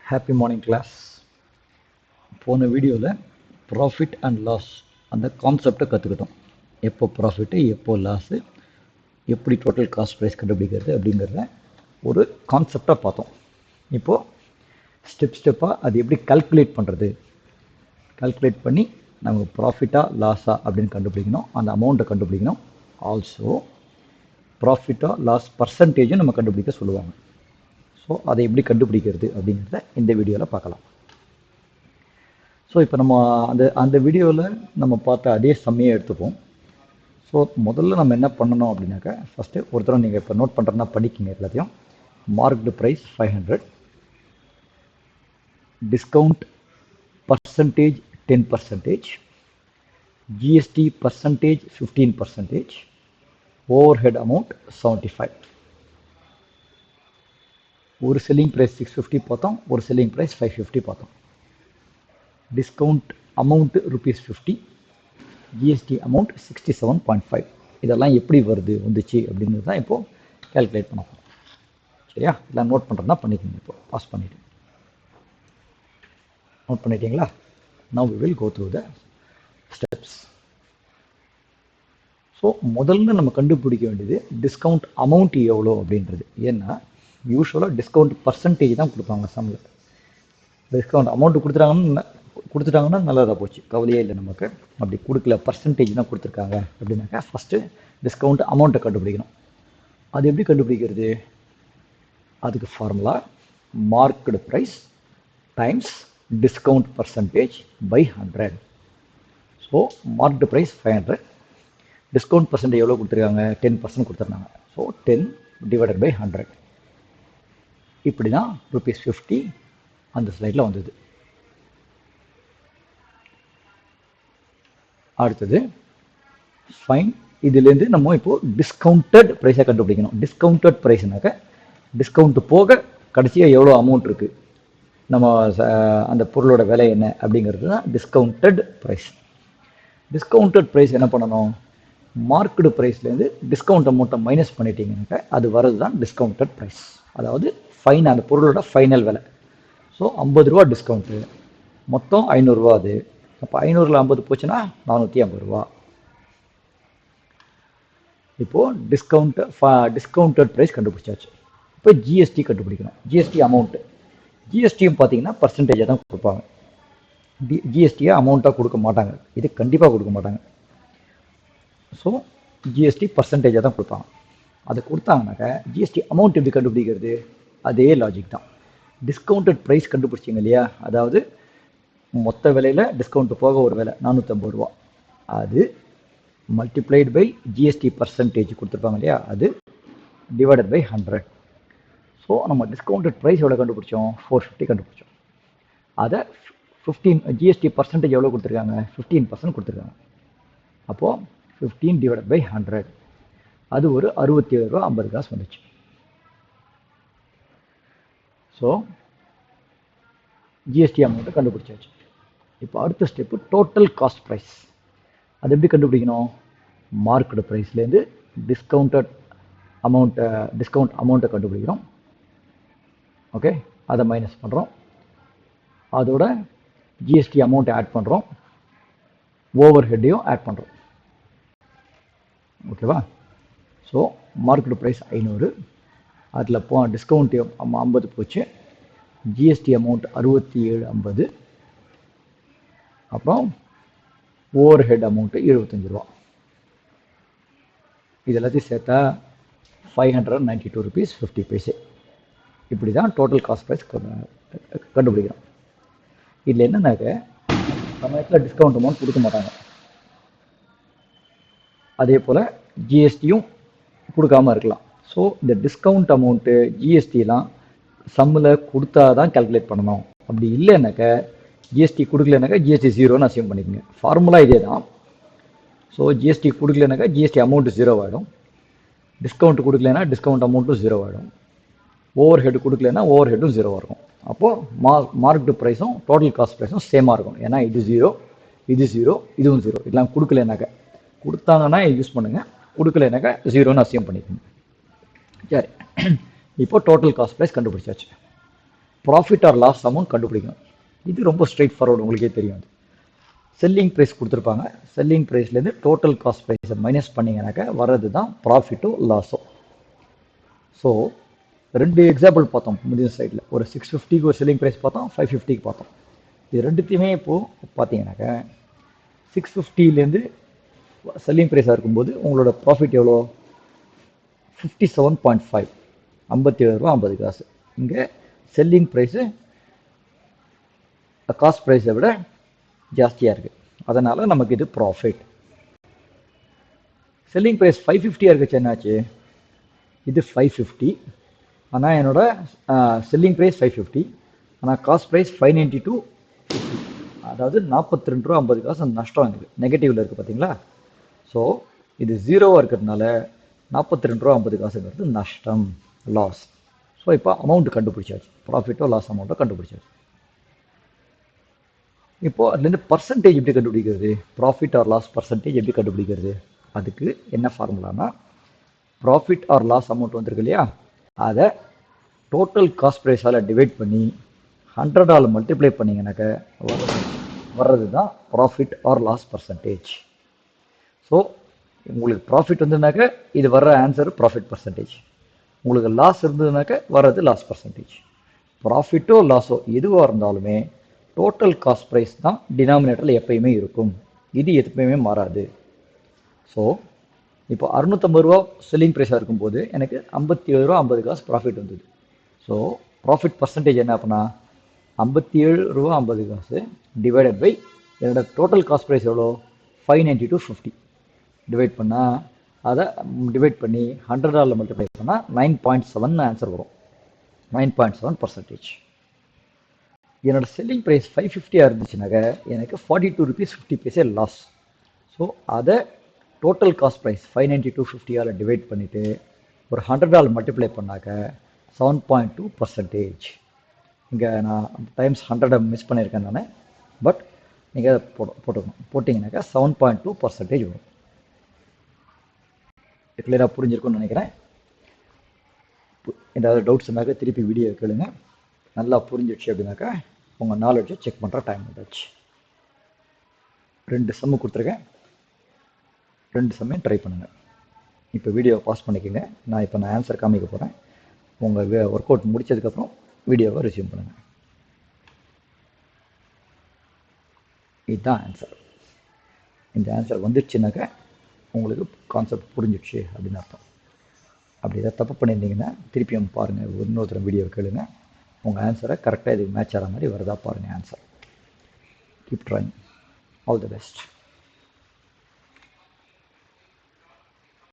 Happy morning class. போன வீடியோவில் profit and loss அந்த கான்செப்டை கற்றுக்கிட்டோம். எப்போ ப்ராஃபிட்டு, எப்போ லாஸு, எப்படி டோட்டல் காஸ்ட் ப்ரைஸ் கண்டுபிடிக்கிறது அப்படிங்கிறத ஒரு கான்செப்டாக பார்த்தோம். இப்போது ஸ்டெப்பாக அது எப்படி கால்குலேட் பண்ணுறது, கால்குலேட் பண்ணி நமக்கு ப்ராஃபிட்டாக லாஸா அப்படின்னு கண்டுபிடிக்கணும், அந்த அமௌண்ட்டை கண்டுபிடிக்கணும். ஆல்சோ ப்ராஃபிட்டாக லாஸ் பர்சன்டேஜும் நம்ம கண்டுபிடிக்க சொல்லுவாங்க. ஸோ அதை எப்படி கண்டுபிடிக்கிறது அப்படிங்கிறத இந்த வீடியோவில் பார்க்கலாம். ஸோ இப்போ நம்ம அந்த வீடியோவில் நம்ம பார்த்த அதே சம்மையை எடுத்துப்போம். ஸோ முதல்ல நம்ம என்ன பண்ணணும் அப்படின்னாக்கா, ஃபஸ்ட்டு ஒருத்தரம் நீங்கள் இப்போ நோட் பண்ணுறதுனா பண்ணிக்கிங்க எல்லாத்தையும். Marked price 500, discount percentage 10%, GST percentage 15%, overhead amount 75. ஒரு செல்லிங் ப்ரைஸ் 650 பார்த்தோம், ஒரு செல்லிங் ப்ரைஸ் 550 பார்த்தோம். Discount amount ₹50, GST amount 67.5. இதெல்லாம் எப்படி வந்துச்சு அப்படிங்கிறது தான் இப்போது கேல்குலேட் பண்ண போகிறோம். சரியா? இதெல்லாம் நோட் பண்ணுறதுனா பண்ணிக்கோங்க. இப்போ பாஸ் பண்ணிவிட்டு நோட் பண்ணிட்டீங்களா? Now we will go through the steps. So முதல்ல நம்ம கண்டுபிடிக்க வேண்டியது டிஸ்கவுண்ட் அமௌண்ட் எவ்வளோ அப்படின்றது. ஏன்னா யூஸ்வலாக டிஸ்கவுண்ட் பர்சன்டேஜ் தான் கொடுப்பாங்க சம்மில். டிஸ்கவுண்ட் அமௌண்ட்டு கொடுத்துட்டாங்கன்னா நல்லதாக போச்சு, கவலையே இல்லை நமக்கு. அப்படி கொடுக்கல, பர்சன்டேஜ் தான் கொடுத்துருக்காங்க அப்படின்னாக்கா ஃபஸ்ட்டு டிஸ்கவுண்ட் அமௌண்ட்டை கண்டுபிடிக்கணும். அது எப்படி கண்டுபிடிக்கிறது? அதுக்கு formula marked price times discount percentage by 100. So marked price 500, discount percentage எவ்வளோ கொடுத்துருக்காங்க? 10% கொடுத்துருந்தாங்க. So 10 divided by 100. இப்படி தான் ₹50 அந்த ஸ்லைடில் வந்தது. அடுத்தது ஃபைன். இதுலேருந்து நம்ம இப்போது டிஸ்கவுண்டட் ப்ரைஸை கண்டுபிடிக்கணும். டிஸ்கவுண்டட் ப்ரைஸ்னாக்க டிஸ்கவுண்ட் போக கடைசியாக எவ்வளோ அமௌண்ட் இருக்குது, நம்ம அந்த பொருளோட விலை என்ன அப்படிங்கிறது தான் டிஸ்கவுண்டட் ப்ரைஸ். டிஸ்கவுண்டட் ப்ரைஸ் என்ன பண்ணணும்? மார்க்கெடு ப்ரைஸ்லேருந்து டிஸ்கவுண்ட் அமௌண்ட்டை மைனஸ் பண்ணிட்டீங்கன்னாக்க அது வரது தான் டிஸ்கவுண்டட் ப்ரைஸ். அதாவது ஃபைன், அந்த பொருளோட ஃபைனல் விலை. ஸோ ₹50 டிஸ்கவுண்ட்டு, மொத்தம் ₹500 அது. அப்போ 500ல் 50 போச்சுன்னா ₹450. இப்போது டிஸ்கவுண்டட் ப்ரைஸ் கண்டுபிடிச்சாச்சு. இப்போ ஜிஎஸ்டி கண்டுபிடிக்கணும். ஜிஎஸ்டி அமௌண்ட்டு, ஜிஎஸ்டியும் பார்த்தீங்கன்னா பர்சன்டேஜாக தான் கொடுப்பாங்க. ஜிஎஸ்டியை அமௌண்ட்டாக கொடுக்க மாட்டாங்க, இது கண்டிப்பாக கொடுக்க மாட்டாங்க. ஸோ ஜிஎஸ்டி பர்சன்டேஜாக தான் கொடுப்பாங்க. அதை கொடுத்தாங்கனாக்கா ஜிஎஸ்டி அமௌண்ட் எப்படி கண்டுபிடிக்கிறது? அதே லாஜிக் தான். டிஸ்கவுண்டட் ப்ரைஸ் கண்டுபிடிச்சிங்க இல்லையா, அதாவது மொத்த விலையில் டிஸ்கவுண்ட் போக ஒரு விலை ₹450, அது மல்டிப்ளைடு பை ஜிஎஸ்டி பர்சன்டேஜ் கொடுத்துருப்பாங்க இல்லையா, அது டிவைடட் பை 100. ஸோ நம்ம டிஸ்கவுண்டட் ப்ரைஸ் எவ்வளோ கண்டுபிடிச்சோம்? 450 கண்டுபிடிச்சோம். அதை 15 ஜிஎஸ்டி பர்சன்டேஜ் எவ்வளோ கொடுத்துருக்காங்க? 15% கொடுத்துருக்காங்க. அப்போது 15 டிவைடட் பை 100, அது ஒரு ₹67.50 வந்துச்சு. ஸோ ஜிஎஸ்டி அமௌண்ட்டை கண்டுபிடிச்சாச்சு. இப்போ அடுத்த ஸ்டெப்பு டோட்டல் காஸ்ட் ப்ரைஸ். அது எப்படி கண்டுபிடிக்கணும்? மார்க்கெட் ப்ரைஸ்லேருந்து டிஸ்கவுண்ட் அமௌண்ட்டை கண்டுபிடிக்கிறோம். ஓகே, அதை மைனஸ் பண்ணுறோம், அதோட ஜிஎஸ்டி அமௌண்ட்டை ஆட் பண்ணுறோம், ஓவர் ஹெட்டையும் ஆட் பண்ணுறோம். ஓகேவா? ஸோ மார்க்கெட் ப்ரைஸ் 500, அதில் டிஸ்கவுண்ட் 50 போச்சு, ஜிஎஸ்டி அமௌண்ட் 67.50, அப்புறம் ஓவர் ஹெட் அமௌண்ட்டு ₹75. இது எல்லாத்தையும் சேர்த்தா ₹592.50. இப்படி தான் டோட்டல் காஸ்ட் ப்ரைஸ் கண்டுபிடிக்கிறோம். இதில் என்னன்னாக்க சமயத்தில் டிஸ்கவுண்ட் அமௌண்ட் கொடுக்க மாட்டாங்க, அதே போல் ஜிஎஸ்டியும் கொடுக்காமல் இருக்கலாம். ஸோ இந்த டிஸ்கவுண்ட் அமௌண்ட்டு ஜிஎஸ்டிலாம் சம்மில் கொடுத்தா தான் கால்குலேட் பண்ணணும். அப்படி இல்லைனாக்க, ஜிஎஸ்டி கொடுக்கலனாக்கா ஜிஎஸ்டி 0ன்னு அசியூம் பண்ணிக்கோங்க. ஃபார்முலா இதே தான். ஸோ ஜிஎஸ்டி கொடுக்கலனாக்கா ஜிஎஸ்டி அமௌண்ட்டு 0 ஆகிடும், டிஸ்கவுண்ட் கொடுக்கலனா டிஸ்கவுண்ட் அமௌண்ட்டும் 0 ஆகிடும், ஓவர் ஹெட் கொடுக்கலனா ஓவர் ஹெட்டும் 0 இருக்கும். அப்போது மார்க்டு ப்ரைஸும் டோட்டல் காஸ்ட் ப்ரைஸும் சேமாக இருக்கும். ஏன்னா இது 0, இது 0, இதுவும் 0. இதெல்லாம் கொடுக்கலனாக்கா, கொடுத்தாங்கன்னா யூஸ் பண்ணுங்கள், கொடுக்கலனாக்கா 0ன்னு அசியூம் பண்ணிக்கோங்க. சரி, இப்போ டோட்டல் காஸ்ட் ப்ரைஸ் கண்டுபிடிச்சாச்சு. ப்ராஃபிட் ஆர் லாஸ் அமௌண்ட் கண்டுபிடிக்கணும். இது ரொம்ப ஸ்ட்ரெயிட் ஃபார்வர்டு, உங்களுக்கே தெரியும். அது செல்லிங் ப்ரைஸ் கொடுத்துருப்பாங்க. செல்லிங் ப்ரைஸ்லேருந்து டோட்டல் காஸ்ட் ப்ரைஸை மைனஸ் பண்ணிங்கனாக்கா வர்றது தான் ப்ராஃபிட்டோ லாஸோ. ஸோ 2 எக்ஸாம்பிள் பார்த்தோம் முந்தின சைடில். ஒரு 650க்கு ஒரு செல்லிங் ப்ரைஸ் பார்த்தோம், 550க்கு பார்த்தோம். இது ரெண்டுத்தையுமே இப்போது பார்த்தீங்கன்னாக்கா 650லேருந்து செல்லிங் ப்ரைஸாக இருக்கும்போது உங்களோட ப்ராஃபிட் எவ்வளோ? 57.5, 57 ரூபா 50 காசு. இங்கே செல்லிங் ப்ரைஸு காஸ்ட் ப்ரைஸை விட ஜாஸ்தியாக இருக்குது, அதனால் நமக்கு இது ப்ராஃபிட். செல்லிங் ப்ரைஸ் 550 இருக்குச்சு, என்னாச்சு? இது 550, ஆனால் என்னோட செல்லிங் ப்ரைஸ் 550, ஆனால் காஸ்ட் ப்ரைஸ் 592.50, அதாவது 42 ரூபா 50 காசு நஷ்டம் இருக்குது, நெகட்டிவில் இருக்குது பார்த்தீங்களா? ஸோ இது ஜீரோவாக இருக்கிறதுனால 42 ரூபா 50 காசுங்கிறது நஷ்டம், லாஸ். ஸோ இப்போ அமௌண்ட் கண்டுபிடிச்சாச்சு, ப்ராஃபிட்டோ லாஸ் அமௌண்ட்டோ கண்டுபிடிச்சாச்சு. இப்போது அதுலேருந்து பர்சன்டேஜ் எப்படி கண்டுபிடிக்கிறது? ப்ராஃபிட் ஆர் லாஸ் பர்சன்டேஜ் எப்படி கண்டுபிடிக்கிறது? அதுக்கு என்ன ஃபார்முலானா, ப்ராஃபிட் ஆர் லாஸ் அமௌண்ட் வந்திருக்கு இல்லையா, அதை டோட்டல் காஸ்ட் ப்ரைஸால் டிவைட் பண்ணி 100ஆல் மல்டிப்ளை பண்ணிங்கனாக்க வர்றது தான் profit or loss percentage. So உங்களுக்கு ப்ராஃபிட் வந்ததுனாக்க இது வர்ற ஆன்சர் ப்ராஃபிட் பர்சன்டேஜ், உங்களுக்கு லாஸ் இருந்ததுனாக்க வர்றது லாஸ் பர்சன்டேஜ். ப்ராஃபிட்டோ லாஸோ எதுவாக இருந்தாலுமே டோட்டல் காஸ்ட் ப்ரைஸ் தான் டினாமினேட்டரில் எப்பயுமே இருக்கும், இது எப்பயுமே மாறாது. ஸோ இப்போ 650 ரூபா செல்லிங் ப்ரைஸாக இருக்கும்போது எனக்கு 57 ரூபா 50 காசு ப்ராஃபிட் வந்தது. ஸோ ப்ராஃபிட் பர்சன்டேஜ் என்ன அப்படின்னா 57 ரூபா 50 காசு டிவைடட் பை என்னோட டோட்டல் காஸ்ட் ப்ரைஸ் எவ்வளோ? 592.50 டிவைட் பண்ணால் அதை டிவைட் பண்ணி 100ஆல் மல்டிப்ளை பண்ணால் 9.7 ஆன்சர் வரும், 9.7%. என்னோட செல்லிங் ப்ரைஸ் 550 இருந்துச்சுனாக்க எனக்கு 42 rupees 50 paise லாஸ். ஸோ அதை டோட்டல் காஸ்ட் ப்ரைஸ் 592.50ஆல் டிவைட் பண்ணிவிட்டு ஒரு 100ஆல் மல்டிப்ளை பண்ணாக்க 7.2%. இங்கே நான் டைம்ஸ் 100 மிஸ் பண்ணியிருக்கேன் நான், பட் நீங்கள் போட்டிங்கனாக்கா 7.2% வரும். கிளியராக புரிஞ்சிருக்கும்னு நினைக்கிறேன். ஏதாவது டவுட்ஸ் இருந்தாக்க திருப்பி வீடியோ கேளுங்க. நல்லா புரிஞ்சிடுச்சு அப்படின்னாக்கா உங்கள் நாலேஜை செக் பண்ணுற டைம் வந்துடுச்சு. 2 சம்மு கொடுத்துருக்கேன், 2 சம்மையும் ட்ரை பண்ணுங்கள். இப்போ வீடியோவை பாஸ் பண்ணிக்கோங்க. நான் ஆன்சர் காமிக்க போகிறேன். உங்கள் ஒர்க் அவுட் முடித்ததுக்கப்புறம் வீடியோவை ரிசீவ் பண்ணுங்கள். இதுதான் ஆன்சர். இந்த ஆன்சர் வந்துடுச்சுனாக்கா உங்களுக்கு கான்செப்ட் புரிஞ்சிடுச்சு அப்படின்னு அர்த்தம். அப்படி ஏதாவது தப்பு பண்ணியிருந்தீங்கன்னா திருப்பியும் பாருங்கள், இன்னொருத்தர வீடியோ கேளுங்க. உங்கள் ஆன்சரை கரெக்டாக இதுக்கு மேட்ச் ஆகிற மாதிரி வருதா பாருங்கள் answer. Keep trying. All the best.